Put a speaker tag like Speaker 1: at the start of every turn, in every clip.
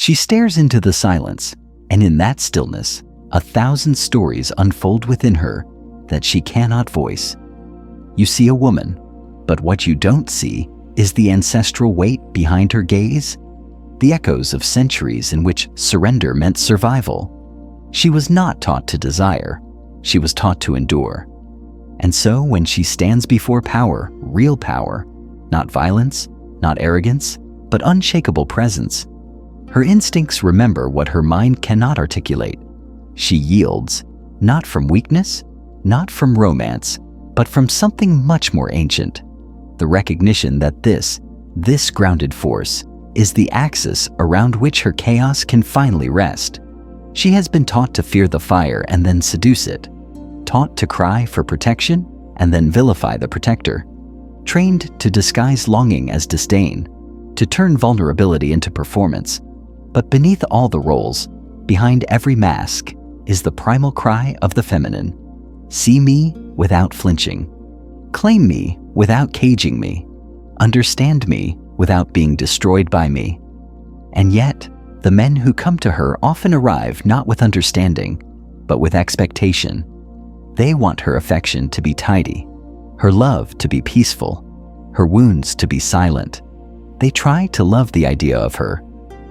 Speaker 1: She stares into the silence, and in that stillness, 1,000 stories unfold within her that she cannot voice. You see a woman, but what you don't see is the ancestral weight behind her gaze, the echoes of centuries in which surrender meant survival. She was not taught to desire, she was taught to endure. And so when she stands before power, real power, not violence, not arrogance, but unshakable presence, her instincts remember what her mind cannot articulate. She yields, not from weakness, not from romance, but from something much more ancient, the recognition that this grounded force is the axis around which her chaos can finally rest. She has been taught to fear the fire and then seduce it, taught to cry for protection and then vilify the protector, trained to disguise longing as disdain, to turn vulnerability into performance. But beneath all the roles, behind every mask, is the primal cry of the feminine. See me without flinching. Claim me without caging me. Understand me without being destroyed by me. And yet, the men who come to her often arrive not with understanding, but with expectation. They want her affection to be tidy, her love to be peaceful, her wounds to be silent. They try to love the idea of her,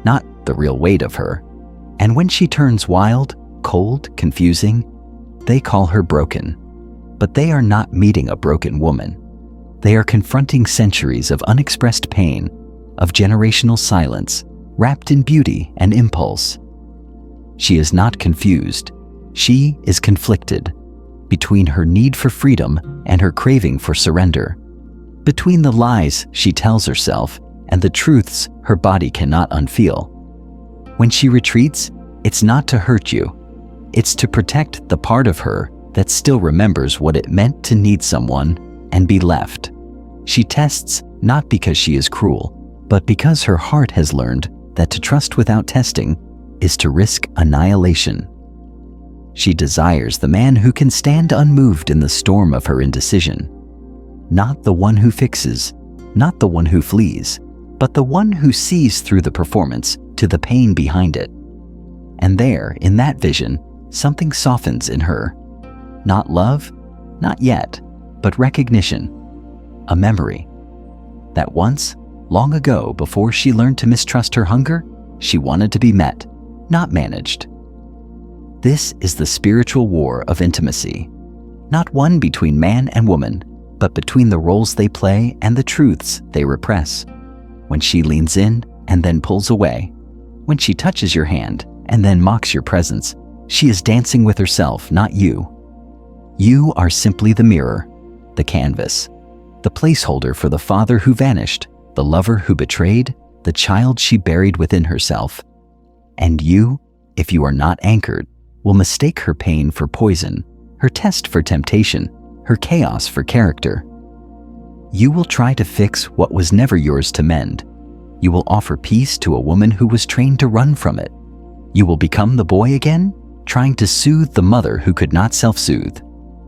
Speaker 1: not the real weight of her. And when she turns wild, cold, confusing, they call her broken. But they are not meeting a broken woman. They are confronting centuries of unexpressed pain, of generational silence, wrapped in beauty and impulse. She is not confused. She is conflicted between her need for freedom and her craving for surrender, between the lies she tells herself and the truths her body cannot unfeel. When she retreats, it's not to hurt you. It's to protect the part of her that still remembers what it meant to need someone and be left. She tests not because she is cruel, but because her heart has learned that to trust without testing is to risk annihilation. She desires the man who can stand unmoved in the storm of her indecision. Not the one who fixes, not the one who flees, but the one who sees through the performance to the pain behind it. And there, in that vision, something softens in her. Not love, not yet, but recognition. A memory. That once, long ago, before she learned to mistrust her hunger, she wanted to be met, not managed. This is the spiritual war of intimacy, not one between man and woman, but between the roles they play and the truths they repress. When she leans in and then pulls away, when she touches your hand and then mocks your presence, she is dancing with herself, not you. You are simply the mirror, the canvas, the placeholder for the father who vanished, the lover who betrayed, the child she buried within herself. And you, if you are not anchored, will mistake her pain for poison, her test for temptation, her chaos for character. You will try to fix what was never yours to mend. You will offer peace to a woman who was trained to run from it. You will become the boy again, trying to soothe the mother who could not self-soothe.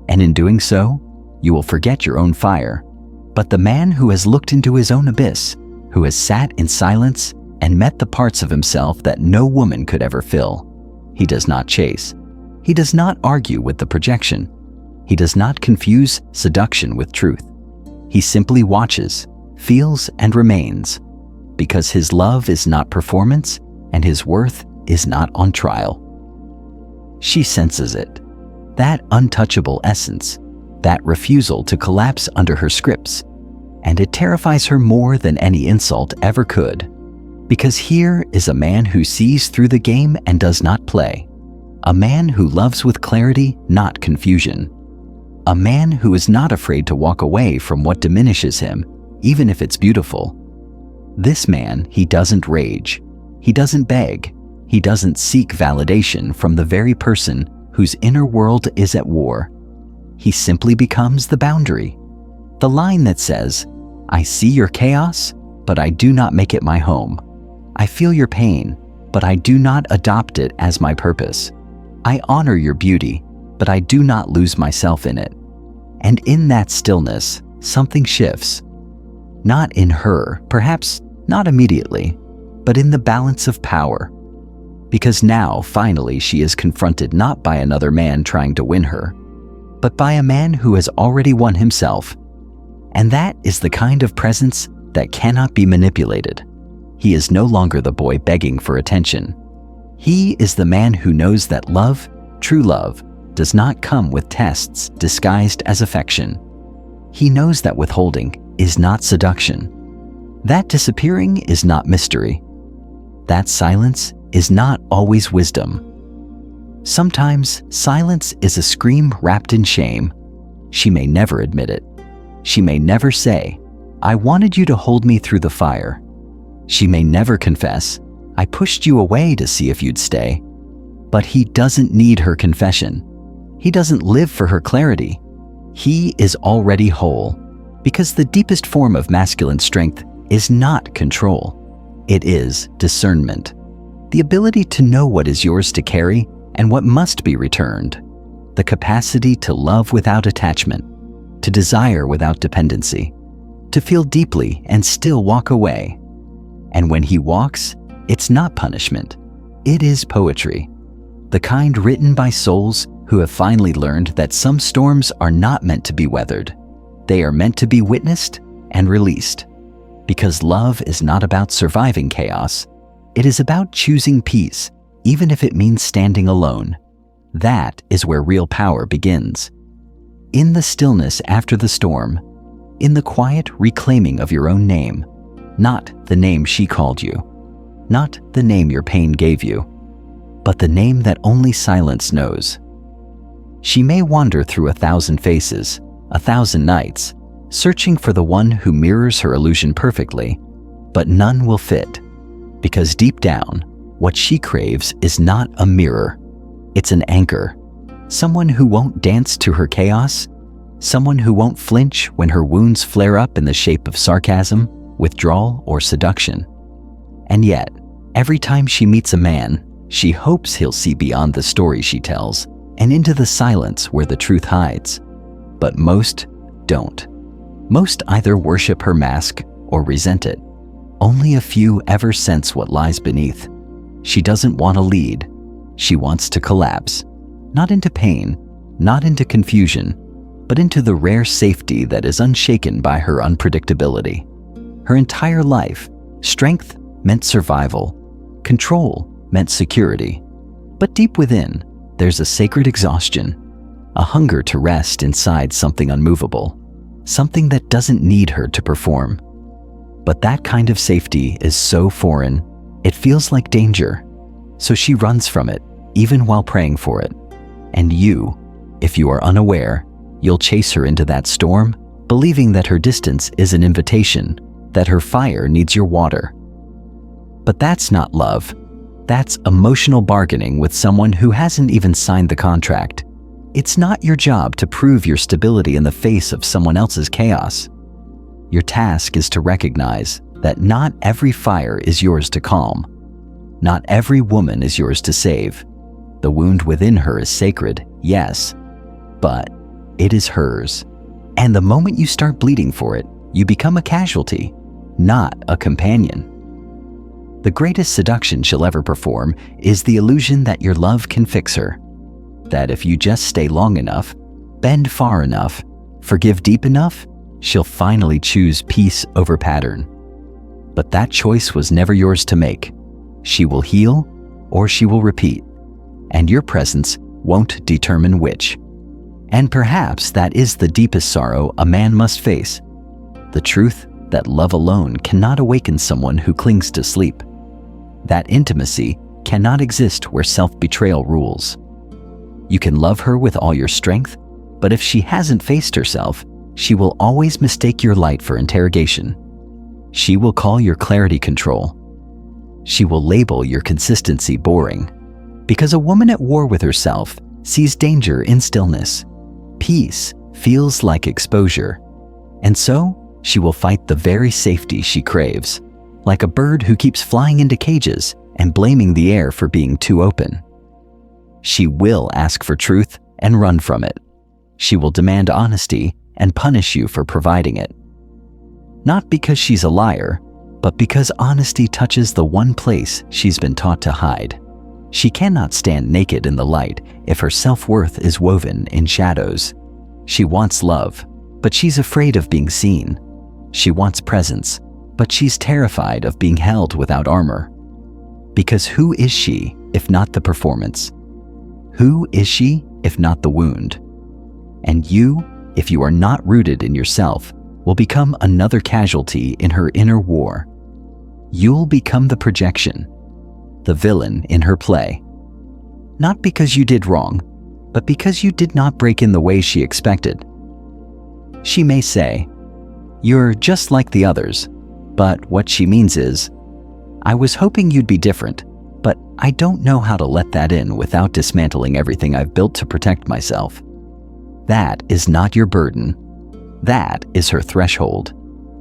Speaker 1: And in doing so, you will forget your own fire. But the man who has looked into his own abyss, who has sat in silence and met the parts of himself that no woman could ever fill, he does not chase. He does not argue with the projection. He does not confuse seduction with truth. He simply watches, feels, and remains, because his love is not performance and his worth is not on trial. She senses it, that untouchable essence, that refusal to collapse under her scripts, and it terrifies her more than any insult ever could, because here is a man who sees through the game and does not play, a man who loves with clarity, not confusion, a man who is not afraid to walk away from what diminishes him, even if it's beautiful. This man, he doesn't rage, he doesn't beg, he doesn't seek validation from the very person whose inner world is at war. He simply becomes the boundary, the line that says, I see your chaos, but I do not make it my home. I feel your pain, but I do not adopt it as my purpose. I honor your beauty, but I do not lose myself in it. And in that stillness, something shifts. Not in her, perhaps not immediately, but in the balance of power, Because now, finally, she is confronted not by another man trying to win her, but by a man who has already won himself. And that is the kind of presence that cannot be manipulated. He is no longer the boy begging for attention. He is the man who knows that love, true love, does not come with tests disguised as affection. He knows that withholding is not seduction. That disappearing is not mystery. That silence is not always wisdom. Sometimes silence is a scream wrapped in shame. She may never admit it. She may never say, "I wanted you to hold me through the fire." She may never confess, "I pushed you away to see if you'd stay." But he doesn't need her confession. He doesn't live for her clarity. He is already whole, because the deepest form of masculine strength is not control. It is discernment. The ability to know what is yours to carry and what must be returned. The capacity to love without attachment, to desire without dependency, to feel deeply and still walk away. And when he walks, it's not punishment. It is poetry. The kind written by souls who have finally learned that some storms are not meant to be weathered. They are meant to be witnessed and released. Because love is not about surviving chaos. It is about choosing peace, even if it means standing alone. That is where real power begins. In the stillness after the storm, in the quiet reclaiming of your own name, not the name she called you, not the name your pain gave you, but the name that only silence knows. She may wander through 1,000 faces, 1,000 nights, searching for the one who mirrors her illusion perfectly, but none will fit, because deep down, what she craves is not a mirror. It's an anchor, someone who won't dance to her chaos, someone who won't flinch when her wounds flare up in the shape of sarcasm, withdrawal, or seduction. And yet, every time she meets a man, she hopes he'll see beyond the story she tells and into the silence where the truth hides. But most don't. Most either worship her mask or resent it. Only a few ever sense what lies beneath. She doesn't want to lead. She wants to collapse. Not into pain, not into confusion, but into the rare safety that is unshaken by her unpredictability. Her entire life, strength meant survival. Control meant security. But deep within, there's a sacred exhaustion, a hunger to rest inside something unmovable, something that doesn't need her to perform. But that kind of safety is so foreign, it feels like danger. So she runs from it, even while praying for it. And you, if you are unaware, you'll chase her into that storm, believing that her distance is an invitation, that her fire needs your water. But that's not love. That's emotional bargaining with someone who hasn't even signed the contract. It's not your job to prove your stability in the face of someone else's chaos. Your task is to recognize that not every fire is yours to calm. Not every woman is yours to save. The wound within her is sacred, yes, but it is hers. And the moment you start bleeding for it, you become a casualty, not a companion. The greatest seduction she'll ever perform is the illusion that your love can fix her. That if you just stay long enough, bend far enough, forgive deep enough, she'll finally choose peace over pattern. But that choice was never yours to make. She will heal or she will repeat, and your presence won't determine which. And perhaps that is the deepest sorrow a man must face. The truth that love alone cannot awaken someone who clings to sleep. That intimacy cannot exist where self-betrayal rules. You can love her with all your strength, but if she hasn't faced herself, she will always mistake your light for interrogation. She will call your clarity control. She will label your consistency boring. Because a woman at war with herself sees danger in stillness. Peace feels like exposure. And so, she will fight the very safety she craves, like a bird who keeps flying into cages and blaming the air for being too open. She will ask for truth and run from it. She will demand honesty and punish you for providing it. Not because she's a liar, but because honesty touches the one place she's been taught to hide. She cannot stand naked in the light if her self-worth is woven in shadows. She wants love, but she's afraid of being seen. She wants presence, but she's terrified of being held without armor. Because who is she if not the performance? Who is she if not the wound? And you, if you are not rooted in yourself, will become another casualty in her inner war. You'll become the projection, the villain in her play. Not because you did wrong, but because you did not break in the way she expected. She may say, "You're just like the others," but what she means is, "I was hoping you'd be different, but I don't know how to let that in without dismantling everything I've built to protect myself." That is not your burden. That is her threshold,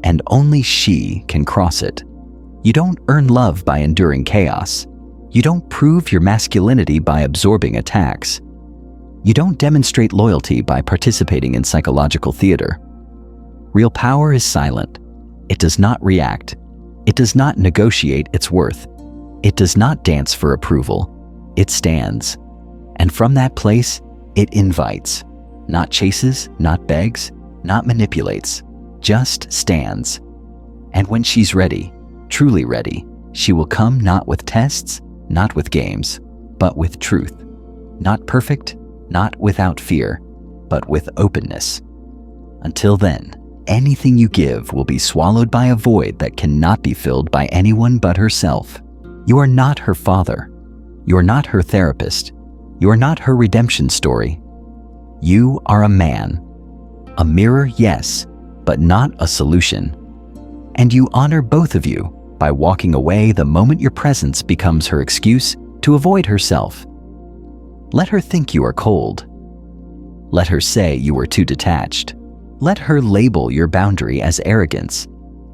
Speaker 1: and only she can cross it. You don't earn love by enduring chaos. You don't prove your masculinity by absorbing attacks. You don't demonstrate loyalty by participating in psychological theater. Real power is silent. It does not react. It does not negotiate its worth. It does not dance for approval. It stands. And from that place, it invites. Not chases, not begs, not manipulates, just stands. And when she's ready, truly ready, she will come not with tests, not with games, but with truth. Not perfect, not without fear, but with openness. Until then, anything you give will be swallowed by a void that cannot be filled by anyone but herself. You are not her father. You are not her therapist. You are not her redemption story. You are a man. A mirror, yes, but not a solution. And you honor both of you by walking away the moment your presence becomes her excuse to avoid herself. Let her think you are cold. Let her say you were too detached. Let her label your boundary as arrogance,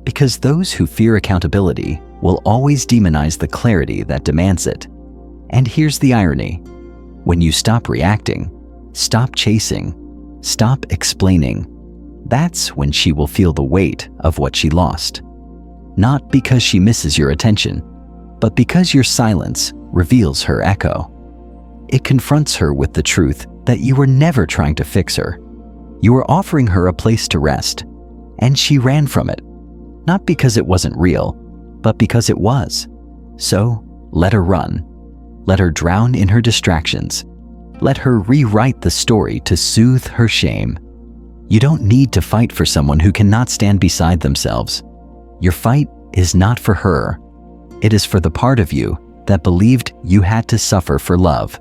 Speaker 1: because those who fear accountability will always demonize the clarity that demands it. And here's the irony. When you stop reacting, stop chasing, stop explaining, that's when she will feel the weight of what she lost. Not because she misses your attention, but because your silence reveals her echo. It confronts her with the truth that you were never trying to fix her. You were offering her a place to rest, and she ran from it, not because it wasn't real, but because it was. So let her run. Let her drown in her distractions. Let her rewrite the story to soothe her shame. You don't need to fight for someone who cannot stand beside themselves. Your fight is not for her. It is for the part of you that believed you had to suffer for love.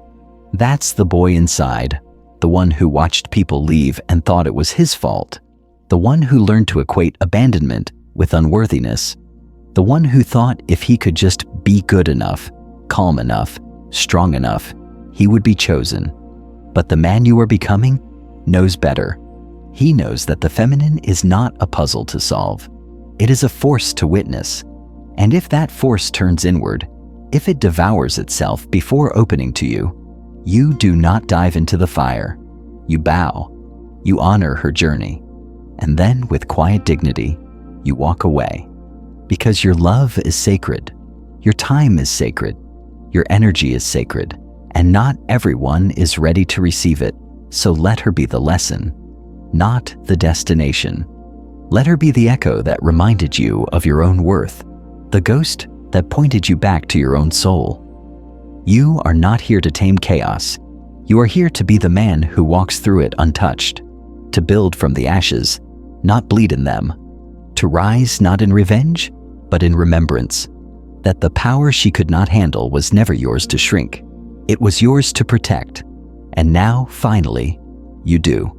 Speaker 1: That's the boy inside, the one who watched people leave and thought it was his fault, the one who learned to equate abandonment with unworthiness, the one who thought if he could just be good enough, calm enough, strong enough, he would be chosen. But the man you are becoming knows better. He knows that the feminine is not a puzzle to solve. It is a force to witness. And if that force turns inward, if it devours itself before opening to you, you do not dive into the fire. You bow. You honor her journey. And then, with quiet dignity, you walk away. Because your love is sacred. Your time is sacred. Your energy is sacred. And not everyone is ready to receive it. So let her be the lesson, not the destination. Let her be the echo that reminded you of your own worth, the ghost that pointed you back to your own soul. You are not here to tame chaos. You are here to be the man who walks through it untouched, to build from the ashes, not bleed in them, to rise not in revenge, but in remembrance, that the power she could not handle was never yours to shrink. It was yours to protect, and now, finally, you do.